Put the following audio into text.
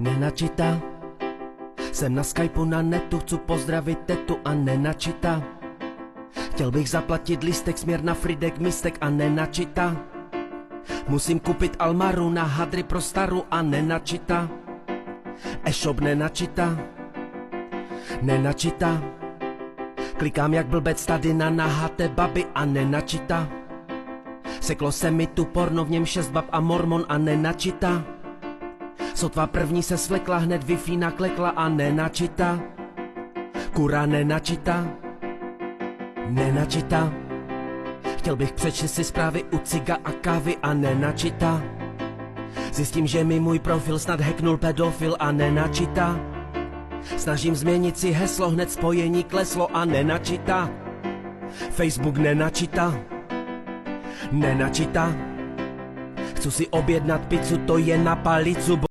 Nenačita, jsem na Skypeu na netu, chci pozdravit tetu a nenačita. Chtěl bych zaplatit lístek směr na Fridek místek a nenačita. Musím koupit Almaru na hadry pro staru a nenačita. E-shop nenačita, nenačita. Klikám jak blbec tady na nahaté baby a nenačita. Seklo se mi tu porno, v něm 6 bab a mormon a nenačita. Sotva první se svlekla, hned Wi-Fi naklekla a nenačita. Kura nenačita, nenačita. Chtěl bych přečíst si zprávy u ciga a kávy a nenačita. Zjistím, že mi můj profil snad hacknul pedofil a nenačita. Snažím změnit si heslo, hned spojení kleslo a nenačita. Facebook nenačita, nenačita. Chci si objednat pizzu, to je na palicu.